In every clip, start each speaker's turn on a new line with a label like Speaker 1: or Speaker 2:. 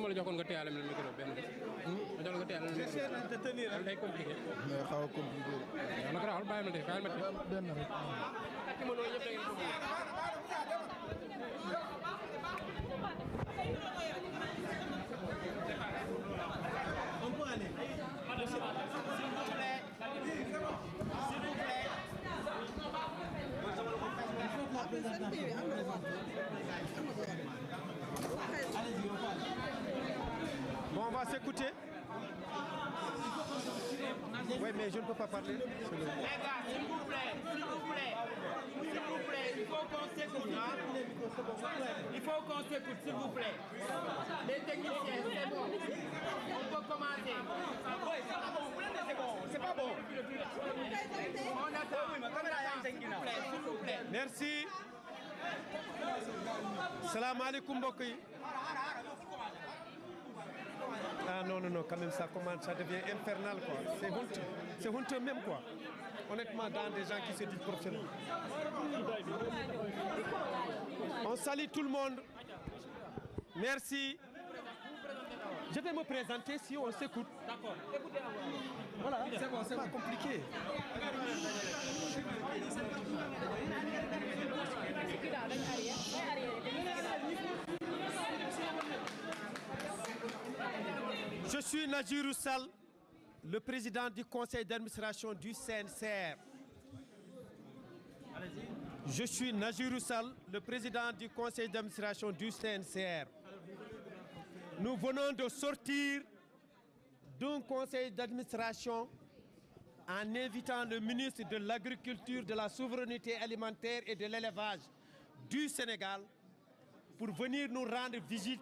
Speaker 1: la joxoon nga téyalé le micro benn bés. Ma jox la nga téyalé le micro.
Speaker 2: J'essaie de tenir.
Speaker 1: Day compliqué.
Speaker 3: mais xaw a compliqué.
Speaker 1: Yow nag raawul bàyyi ma tey bàyyi ma tey.
Speaker 3: benn rek.
Speaker 1: Takki ma loolu yëpp da ngeen ko bëgg.
Speaker 2: On peut aller. S'il vous plaît. S'il vous plaît. Bon, on va s'écouter. Oui, mais je ne peux pas parler. Les gars, s'il vous plaît, s'il vous plaît, s'il vous plaît, il faut qu'on s'écoute. Hein? Il faut qu'on s'écoute, s'il vous plaît. Les techniciens, c'est bon. On peut commencer. C'est pas bon. On attend. S'il vous plaît. Merci. Salam alaikum, mbokk yi. Ah non, non, non, quand même ça commence, ça devient infernal quoi. C'est honteux même quoi. Honnêtement, dans des gens qui se disent professionnels. On salue tout le monde. Merci. Je vais me présenter si on s'écoute. D'accord. Voilà, c'est bon, c'est pas compliqué. Je suis Nadjirou Sall, le président du conseil d'administration du CNCR. Je suis Nadjirou Sall, le président du conseil d'administration du CNCR. Nous venons de sortir d'un conseil d'administration en invitant le ministre de l'Agriculture, de la Souveraineté alimentaire et de l'élevage du Sénégal pour venir nous rendre visite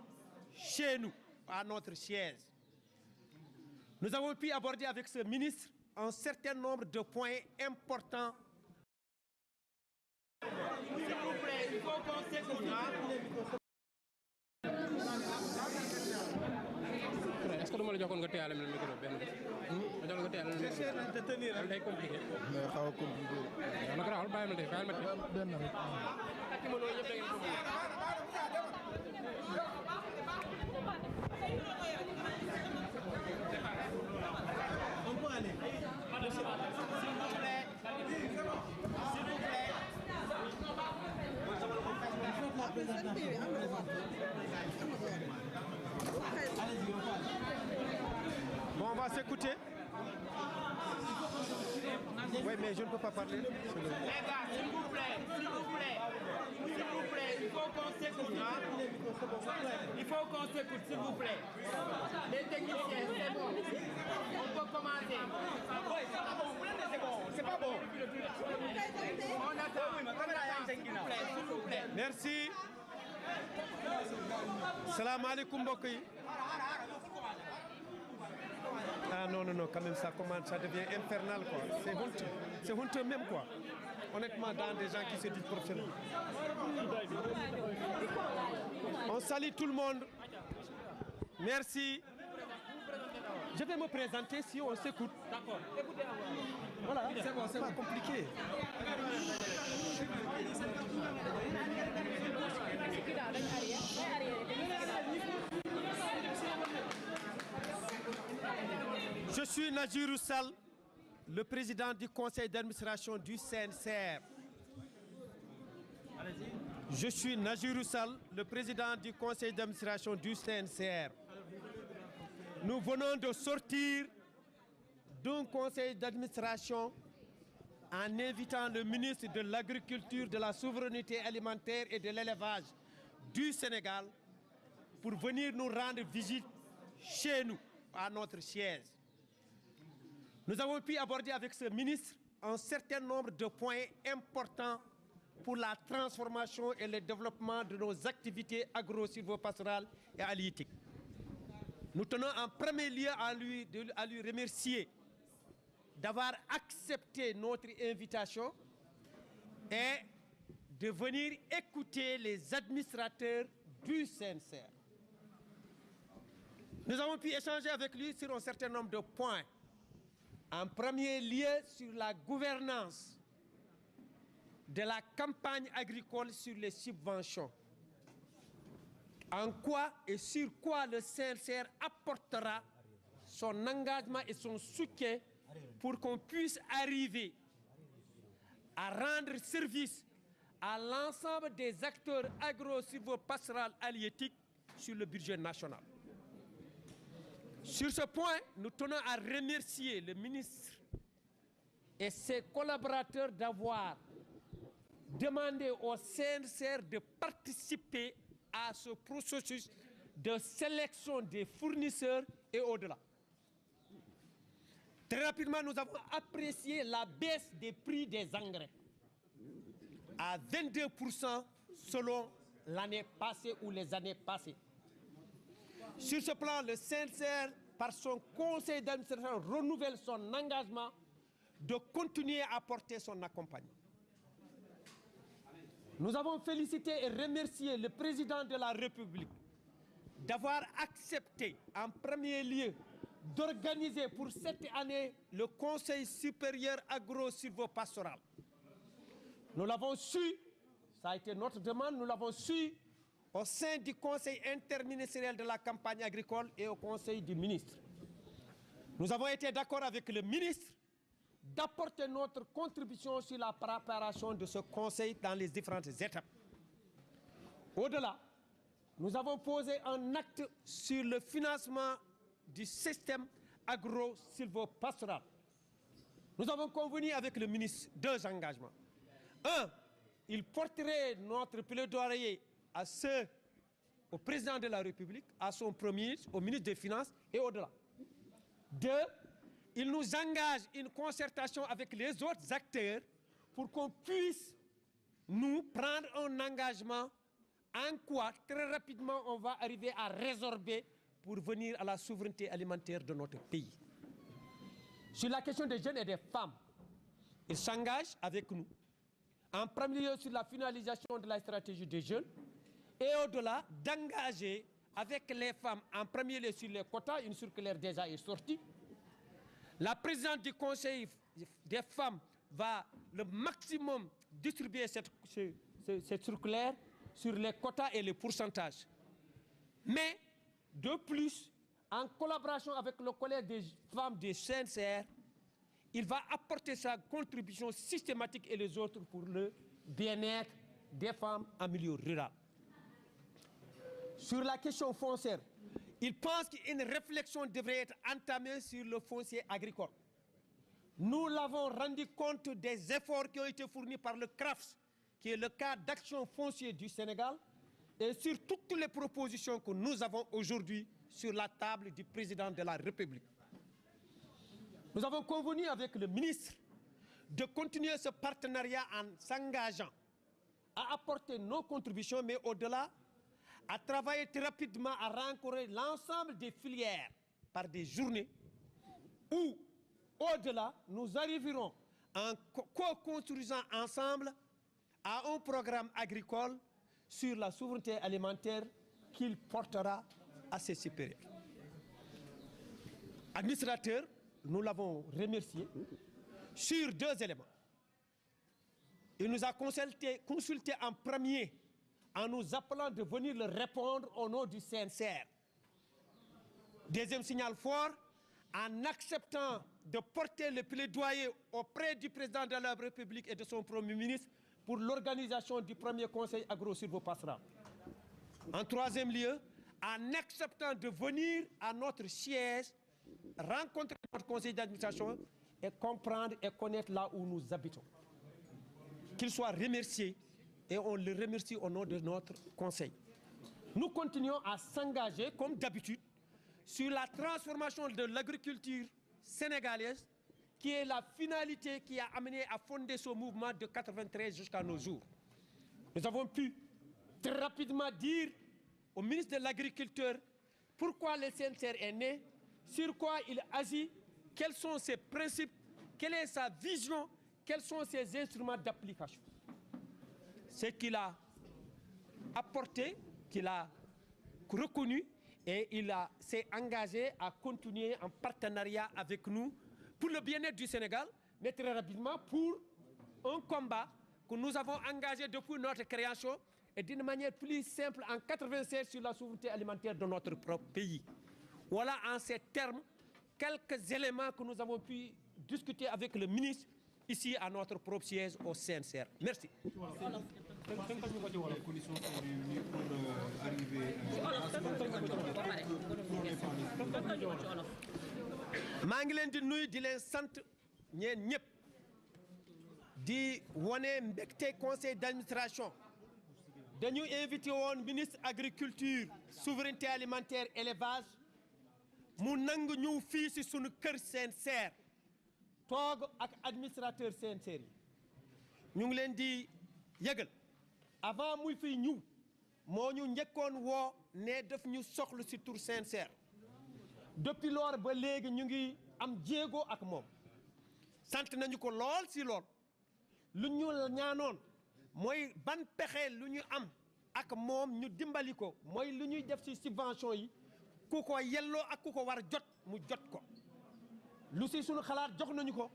Speaker 2: chez nous, à notre siège. Nous avons pu aborder avec ce ministre un certain nombre de points importants. S'il vous plaît, il faut qu'on s'écoute.
Speaker 1: Est-ce que dama la joxoon nga téyalé le micro benn bés. Ma jox la nga téyalé le micro.
Speaker 2: J'essaie de tenir.
Speaker 1: Day compliqué.
Speaker 3: mais xaw a compliqué.
Speaker 1: Yow nag raawul bàyyi ma tey bàyyi ma tey.
Speaker 3: benn rek.
Speaker 1: Takki ma loolu yëpp da ngeen ko bëgg.
Speaker 2: On peut aller. S'il vous plaît. S'il vous plaît. Bon, on va s'écouter. Oui, mais je ne peux pas parler. Les gars, s'il vous plaît, s'il vous plaît, s'il vous plaît, il faut qu'on s'écoute. Hein? Il faut qu'on s'écoute, s'il vous plaît. Les techniciens, c'est bon. On peut commencer. C'est pas bon. On attend. S'il vous plaît. Merci. Salam alaikum, mbokk yi. Ah non, non, non, quand même ça commence, ça devient infernal quoi. C'est honteux même quoi. Honnêtement, dans des gens qui se disent professionnels. On salue tout le monde. Merci. Je vais me présenter si on s'écoute. D'accord. Voilà, c'est bon, c'est pas compliqué. Je suis Nadjirou Sall, le président du conseil d'administration du CNCR. Je suis Nadjirou Sall, le président du conseil d'administration du CNCR. Nous venons de sortir d'un conseil d'administration en invitant le ministre de l'Agriculture, de la Souveraineté alimentaire et de l'élevage du Sénégal pour venir nous rendre visite chez nous, à notre siège. Nous avons pu aborder avec ce ministre un certain nombre de points importants pour la transformation et le développement de nos activités agro-silvopastorales et halieutiques. Nous tenons en premier lieu à lui remercier d'avoir accepté notre invitation et de venir écouter les administrateurs du CNCR. Nous avons pu échanger avec lui sur un certain nombre de points. En premier lieu, sur la gouvernance de la campagne agricole sur les subventions. en quoi et sur quoi le CNCR apportera son engagement et son soutien pour qu'on puisse arriver à rendre service à l'ensemble des acteurs agro-silvopastoraux halieutiques sur le budget national. Sur ce point, nous tenons à remercier le ministre et ses collaborateurs d'avoir demandé au CNCR de participer à ce processus de sélection des fournisseurs et au-delà. Très rapidement, nous avons apprécié la baisse des prix des engrais à 22% selon l'année passée ou les années passées. Sur ce plan, le CNCR, par son conseil d'administration, renouvelle son engagement de continuer à apporter son accompagnement. Nous avons félicité et remercié le président de la République d'avoir accepté en premier lieu d'organiser pour cette année le Conseil supérieur agro-silvopastoral. Nous l'avons su, ça a été notre demande, nous l'avons su au sein du Conseil interministériel de la campagne agricole et au Conseil du ministre. Nous avons été d'accord avec le ministre d'apporter notre contribution sur la préparation de ce Conseil dans les différentes étapes. Au-delà, nous avons posé un acte sur le financement du système agro-silvopastoral. Nous avons convenu avec le ministre deux engagements. Un, il porterait notre plaidoyer au président de la République, à son premier ministre, au ministre des Finances et au-delà. Deux, il nous engage une concertation avec les autres acteurs pour qu'on puisse nous prendre un engagement en quoi très rapidement on va arriver à résorber pour venir à la souveraineté alimentaire de notre pays. Sur la question des jeunes et des femmes, il s'engage avec nous. En premier lieu sur la finalisation de la stratégie des jeunes et au-delà d'engager avec les femmes en premier lieu sur les quotas, une circulaire déjà est sortie. La présidente du Conseil des femmes va le maximum distribuer cette circulaire sur les quotas et les pourcentages. Mais de plus, en collaboration avec le collège des femmes du CNCR, il va apporter sa contribution systématique et les autres pour le bien-être des femmes en milieu rural. Sur la question foncière, il pense qu'une réflexion devrait être entamée sur le foncier agricole. Nous l'avons rendu compte des efforts qui ont été fournis par le CRAFS, qui est le cadre d'action foncière du Sénégal, et sur toutes les propositions que nous avons aujourd'hui sur la table du président de la République. Nous avons convenu avec le ministre de continuer ce partenariat en s'engageant à apporter nos contributions, mais au-delà, à travailler très rapidement à rencontrer l'ensemble des filières par des journées où, au-delà, nous arriverons en co-construisant ensemble à un programme agricole sur la souveraineté alimentaire qu'il portera à ses supérieurs. Administrateur, nous l'avons remercié sur deux éléments. Il nous a consulté en premier en nous appelant de venir le répondre au nom du CNCR. Deuxième signal fort, en acceptant de porter le plaidoyer auprès du président de la République et de son Premier ministre pour l'organisation du premier conseil agro-silvopastoral. En troisième lieu, en acceptant de venir à notre siège, rencontrer notre conseil d'administration et comprendre et connaître là où nous habitons. Qu'il soit remercié et on le remercie au nom de notre conseil. Nous continuons à s'engager, comme d'habitude, sur la transformation de l'agriculture sénégalaise, qui est la finalité qui a amené à fonder ce mouvement de 1993 jusqu'à nos jours. Nous avons pu très rapidement dire au ministre de l'Agriculture pourquoi le CNCR est né, sur quoi il agit, quels sont ses principes, quelle est sa vision, quels sont ses instruments d'application. Ce qu'il a apporté, qu'il a reconnu, et il s'est engagé à continuer en partenariat avec nous pour le bien-être du Sénégal, mais très rapidement pour un combat que nous avons engagé depuis notre création et d'une manière plus simple en 96 sur la souveraineté alimentaire de notre propre pays. Voilà en ces termes quelques éléments que nous avons pu discuter avec le ministre ici à notre propre siège au CNCR. Merci. maa ngi leen di nuyu di leen sant ñeen ñëpp di wane mbégte conseil d'administration dañu invité woon ministre agriculture souveraineté alimentaire élevage mu nangu ñëw fii si sunu kër CNCR toog ak administrateur CNCR yi ñu ngi leen di yëgal avant muy fiy ñëw moo ñu njëkkoon woo ne daf ñu soxlu si tur CNCR depuis lors ba léegi ñu ngi am jéego ak moom sant nañu ko lool si lool lu ñu ñaanoon mooy ban pexe lu ñu am ak moom ñu dimbali ko mooy lu ñuy def si subvention yi ku ko yelloo ak ku ko war jot mu jot ko lu si suñu xalaat jox nañu ko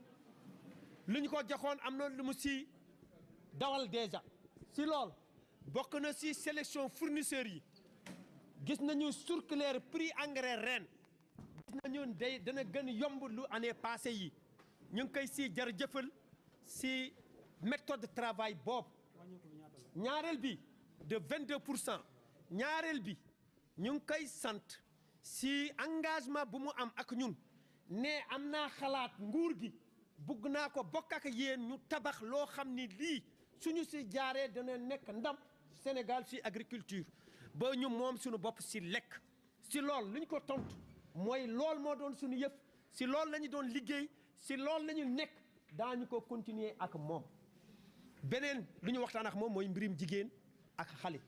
Speaker 2: lu ñu ko joxoon am na lu mu si dawal déjà si lool bokk na si sélection fournisseurs yi gis nañu circulaire prix engrais ren gis nañu day dana gën yomb lu année passée yi ñu ngi koy si jërëjëfal si méthode de travail boobu ñaareel bi de 22% ñaareel bi ñu ngi koy sant si engagement bu mu am ak ñun ne am naa xalaat nguur gi bugg naa ko bokk ak yéen ñu tabax loo xam ni lii suñu si jaaree dana nekk ndam Sénégal si agriculture ba ñu moom suñu bopp si lekk si lool li ñu ko tontu mooy lool moo doon suñu yëf si lool la ñu doon liggéey si lool la ñu nekk daañu ko continuer ak moom beneen lu ñu waxtaan ak moom mooy mbirim jigéen ak xale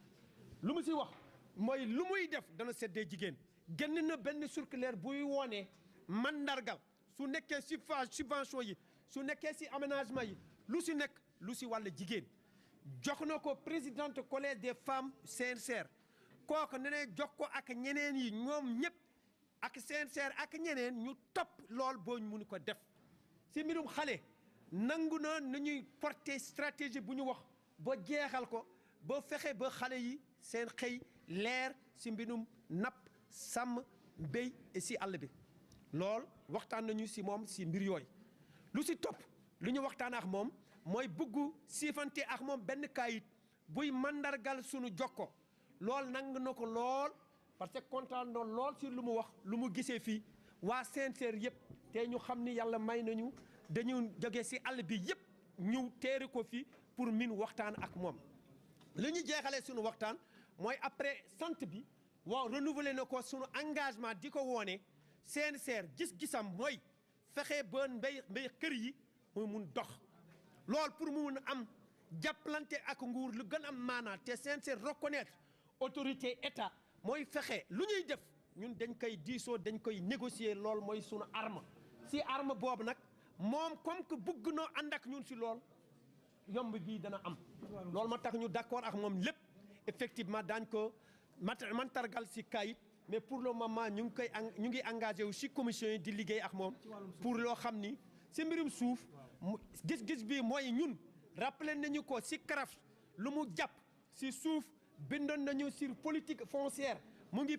Speaker 2: lu mu si wax mooy lu muy def dana seddee jigéen génn na benn circulaire buy woonee mandargal su nekkee si subvention yi su nekkee si aménagement yi lu si nekk lu si wàll jigéen jox na ko présidente collège des femmes CNCR kooku ne ne jox ko ak ñeneen yi ñoom ñëpp ak CNCR ak ñeneen ñu topp lool boo ñu mun ko def si mbirum xale nangu na nu ñuy porter stratégie bu ñu wax ba jeexal ko ba fexe ba xale yi seen xëy leer si mbirum napp sàmm mbéy et si àll bi lool waxtaan nañu si moom si mbir yooyu lu si topp lu ñu waxtaan ak moom mooy bëggu siifante ak moom benn kaayit buy mandargal sunu jokko lool nangu na ko lool parce que kontaan na lool si lu mu wax lu mu gisee fii waa CNCR yëpp te ñu xam ni yàlla may nañu dañu jóge si àll bi yëpp ñu teeri ko fi pour min waxtaan ak moom li ñu jeexalee sunu waxtaan mooy après sant bi waaw renouveler na ko sunu engagement di ko woone CNCR gis-gisam mooy fexe ba mbéy kër yi muy mun dox lool pour mu mun am jàppalante ak nguur lu gën am maanaa te CNCR reconnaître autorité état mooy fexe lu ñuy def ñun dañ koy diisoo dañ koy négocier lool mooy sunu arme si arme boobu nag moom comme que bëgg noo ànd ak ñun si lool yomb bii dana am loolu ma tax ñu d'accord ak moom lépp effectivement daañ ko mantargal si kayit mais pour le moment ñu ngi engagé wu si commission yi di liggéey ak moom pour loo xam ni si mbirum suuf gis-gis bi mooy ñun rappelé nañu ko si CRAF lu mu jàpp si suuf bindoon nañu sur politique foncière mu ngi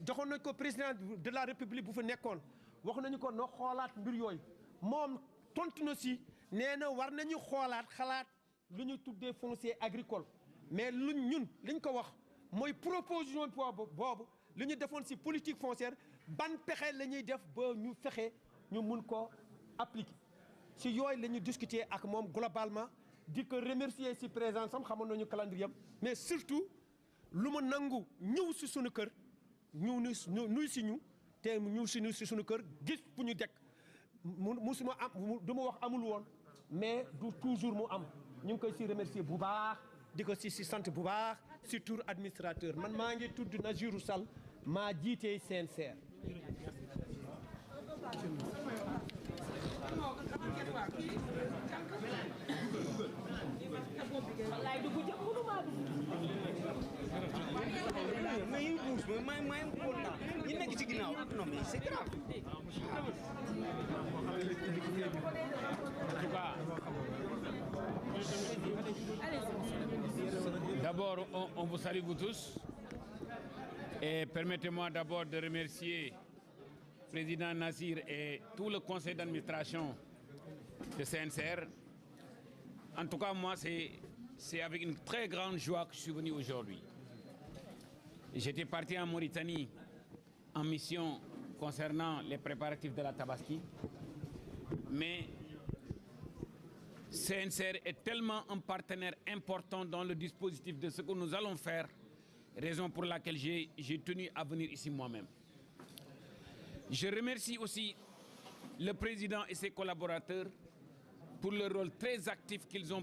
Speaker 2: joxoon nañ ko président de la république bu fa nekkoon wax nañu ko no xoolaat mbir yooyu moom tontu na si nee na war nañu xoolaat xalaat lu ñu tuddee foncier agricole mais ñun liñ ko wax mooy proposition boobu li ñu defoon si politique foncière ban pexe la ñuy def ba ñu fexe ñu mun ko appliquer si yooyu la ñu discuter ak moom globalement di ko remercier si présence am xamoon nañu calendrier am mais surtout lu ma nangu ñëw si sunu kër nuy si ñu te ñëw si sunu kër gis bu ñu dekk musuma am du ma wax amul woon mais du toujours mu am ñu ngi koy si remercier bu baax di ko si sant bu baax si tour administrateur man maa ngi tudd Najirou Sall maa jiitee CNCR.
Speaker 4: mais yi buus may kontaan ñi nekk ci ginnaaw non mais c'est grave.
Speaker 5: D'abord, on vous salue vous tous. Et permettez-moi d'abord de remercier le président Nazir et tout le conseil d'administration de CNCR. En tout cas, moi, c'est avec une très grande joie que je suis venu aujourd'hui. J'étais parti en Mauritanie en mission concernant les préparatifs de la Tabaski. Mais CNCR est tellement un partenaire important dans le dispositif de ce que nous allons faire, raison pour laquelle j'ai tenu à venir ici moi-même. Je remercie aussi le président et ses collaborateurs pour le rôle très actif qu'ils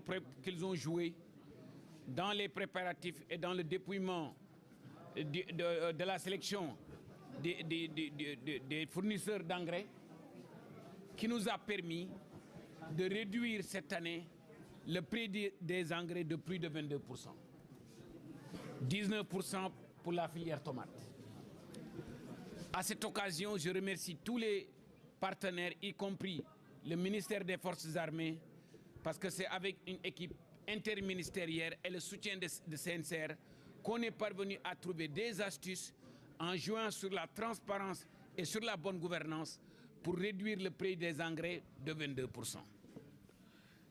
Speaker 5: ont joué dans les préparatifs et dans le dépouillement de la sélection des fournisseurs d'engrais, qui nous a permis de réduire cette année le prix des engrais de plus de 22%. 19% pour la filière tomate. À cette occasion, je remercie tous les partenaires, y compris le ministère des Forces armées, parce que c'est avec une équipe interministérielle et le soutien de CNCR qu'on est parvenu à trouver des astuces en jouant sur la transparence et sur la bonne gouvernance pour réduire le prix des engrais de 22%.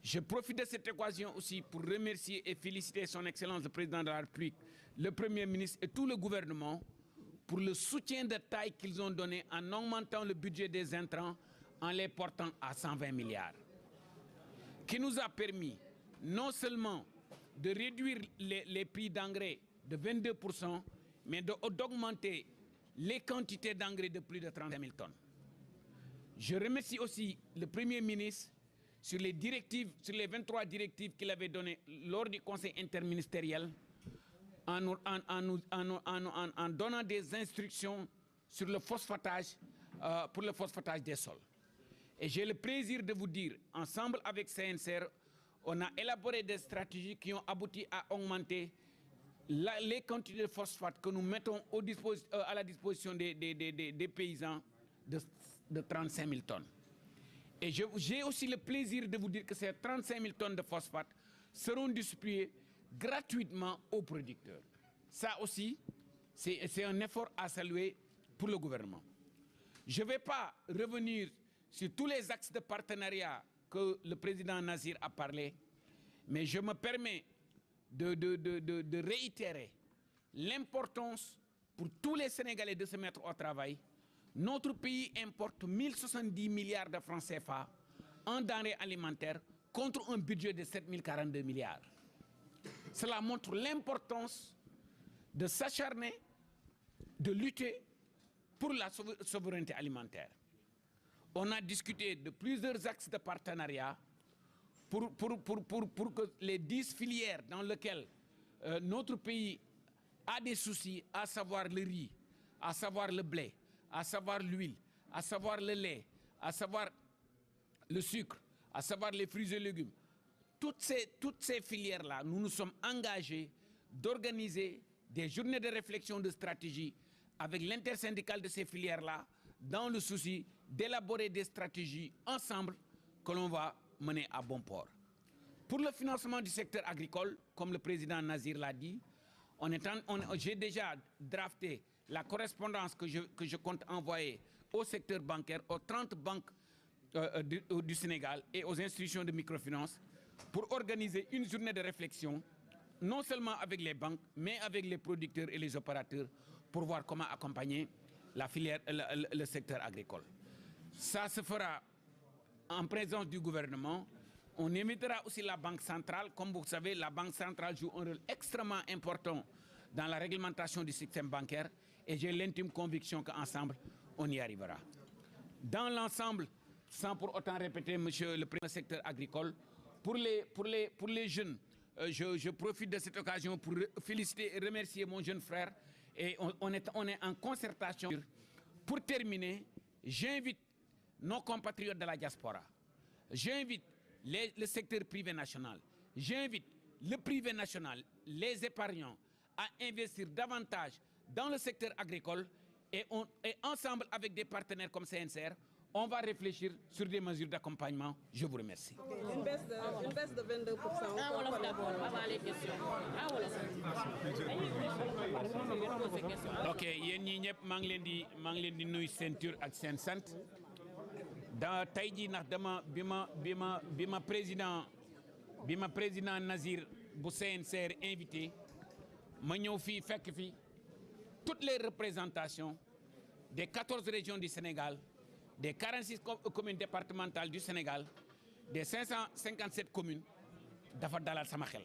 Speaker 5: Je profite de cette occasion aussi pour remercier et féliciter son Excellence le Président de la République, le Premier ministre et tout le gouvernement pour le soutien de taille qu'ils ont donné en augmentant le budget des intrants en les portant à 120 milliards. Qui nous a permis non seulement de réduire les prix d'engrais de 22%, mais d'augmenter les quantités d'engrais de plus de 35 000 tonnes. Je remercie aussi le Premier ministre sur les directives, sur les 23 directives qu'il avait données lors du Conseil interministériel en donnant des instructions sur le phosphatage, pour le phosphatage des sols. Et j'ai le plaisir de vous dire, ensemble avec CNCR, on a élaboré des stratégies qui ont abouti à augmenter les quantités de phosphate que nous mettons à la disposition des paysans de 35 000 tonnes. Et j'ai aussi le plaisir de vous dire que ces 35 000 tonnes de phosphate seront distribuées gratuitement aux producteurs. Ça aussi, c'est un effort à saluer pour le gouvernement. Je ne vais pas revenir sur tous les axes de partenariat que le président Nazir a parlé, mais je me permets de réitérer l'importance pour tous les Sénégalais de se mettre au travail. Notre pays importe 1070 milliards de francs CFA en denrées alimentaires contre un budget de 7042 milliards. Cela montre l'importance de s'acharner, de lutter pour la souveraineté alimentaire. On a discuté de plusieurs axes de partenariat pour que les 10 filières dans lesquelles notre pays a des soucis, à savoir le riz, à savoir le blé, à savoir l'huile, à savoir le lait, à savoir le sucre, à savoir les fruits et légumes. Toutes ces filières-là, nous nous sommes engagés d'organiser des journées de réflexion de stratégie avec l'intersyndicale de ces filières-là dans le souci d'élaborer des stratégies ensemble que l'on va mener à bon port. Pour le financement du secteur agricole, comme le président Nazir l'a dit, j'ai déjà drafté la correspondance que je compte envoyer au secteur bancaire, aux 30 banques du Sénégal et aux institutions de microfinance pour organiser une journée de réflexion, non seulement avec les banques, mais avec les producteurs et les opérateurs pour voir comment accompagner la filière, le secteur agricole. Ça se fera en présence du gouvernement. On invitera aussi la Banque centrale. Comme vous savez, la Banque centrale joue un rôle extrêmement important dans la réglementation du système bancaire et j'ai l'intime conviction qu'ensemble, on y arrivera. Dans l'ensemble, sans pour autant répéter, monsieur le président du secteur agricole, pour les jeunes, je profite de cette occasion pour féliciter et remercier mon jeune frère et on est en concertation. Pour terminer, j'invite nos compatriotes de la diaspora, j'invite le secteur privé national, j'invite le privé national, les épargnants à investir davantage dans le secteur agricole et ensemble avec des partenaires comme CNCR, on va réfléchir sur des mesures d'accompagnement. Je vous remercie.
Speaker 6: Une baisse de 22%.
Speaker 5: ok yéen ñii ñëpp maa ngi leen di nuyu seen tur ak seen sant da tey jii ndax dama bi ma président Nazir bu CNCR invité ma ñëw fii fekk fi toutes les représentations des 14 régions du Sénégal des 46 communes départementales du Sénégal des 557 communes dafa dalal sama xel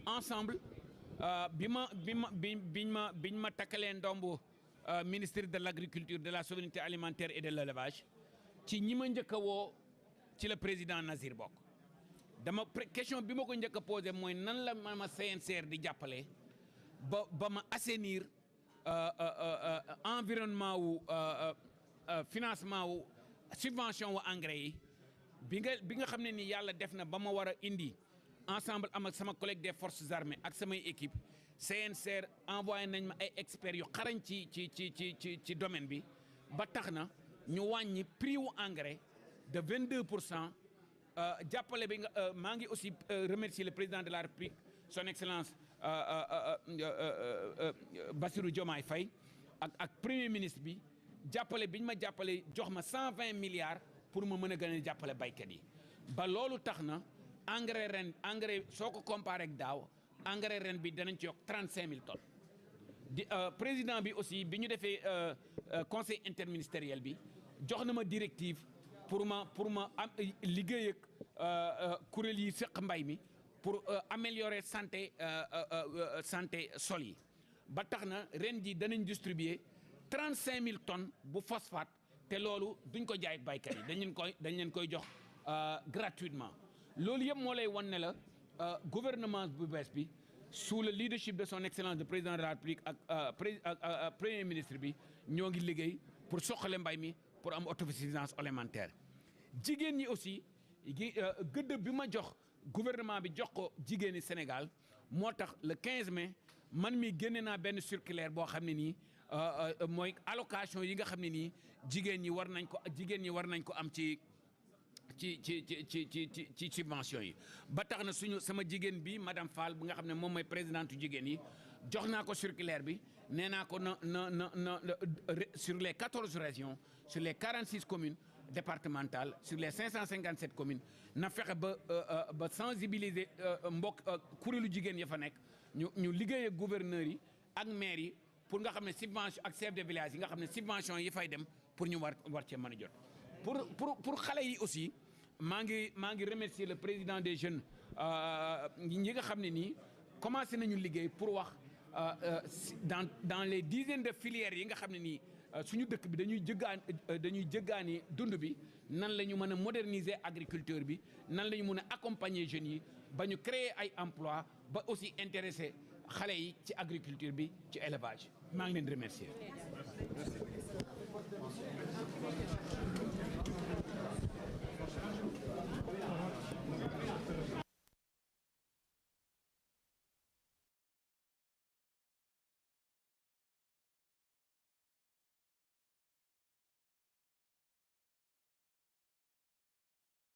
Speaker 5: ensemble biñ ma takkalee ndombu ministre de l'agriculture de la souveraineté alimentaire et de l'élevage ci ñi ma njëkk a woo ci le président Nazir bokk dama question bi ma ko njëkk a posé mooy nan la ma CNCR di jàppale ba ma assainir environnement wu financement wu subvention wu engrais yi bi nga xam ne ni yàlla def na ba ma war a indi ensemble am ak sama collègue des forces armées ak samay équipe CNCR envoyé nañ ma ay experts yu xarañ ci domaine bi ba tax na ñu wàññi prix wu engrais de 22%. jàppale bi nga maa ngi aussi remercier le président de la République son excellence Bassirou Diomaye Faye ak premier ministre bi jàppale biñ ma jàppale jox ma 120 milliards pour ma mën a gën a jàppale baykat yi ba loolu tax na engrais soo ko comparé ak daaw engrais ren bi danañ ci yokk 35 000 tonnes di président bi aussi bi ñu defee conseil interministériel bi jox na ma directive pour ma am liggéey ak kuréel yi seq mbay mi pour améliorer santé sol yi ba tax na ren ji danañ distribuer 35 000 tonnes bu phosphate te loolu duñ ko jaay ak baykat yi dañ leen koy jox gratuitement loolu yëpp moo lay wan ne la gouvernement bu bees bi sous le leadership de son excellence le président de la République ak premier ministre bi ñoo ngi liggéey pour soxale mbay mi pour am autosuffisance alimentaire jigéen ñi aussi gëdd bi ma jox gouvernement bi jox ko jigéeni Sénégal moo tax le 15 mai man mi génne naa benn circulaire boo xam ne nii mooy allocation yi nga xam ne nii jigéen ñi war nañ ko am ci subvention yi ba tax na sama jigéen bi madame Fall bu nga xam ne moom mooy présidente jigéen yi jox naa ko circulaire bi nee naa ko na sur les 14 régions sur les 46 communes départementales sur les 557 communes na fexe ba sensibiliser mbokk kuréelu jigéen ya fa nekk ñu liggéey ak gouverneurs yi ak maires yi pour nga xam ne subvention ak chef de village yi nga xam ne subvention yi fay dem pour ñu war cee mën a jot pour xale yi aussi maa ngi remercier le président des jeunes ñi nga xam ne nii commencé nañu liggéey pour wax dans les dizaines de filières yi nga xam ne nii suñu dëkk bi dañuy jëggaani dund bi nan la ñu mën a moderniser agriculture bi nan la ñu mën a accompagner jeunes yi ba ñu créer ay emplois ba aussi intéresser xale yi ci agriculture bi ci élevage maa ngi leen di remercier.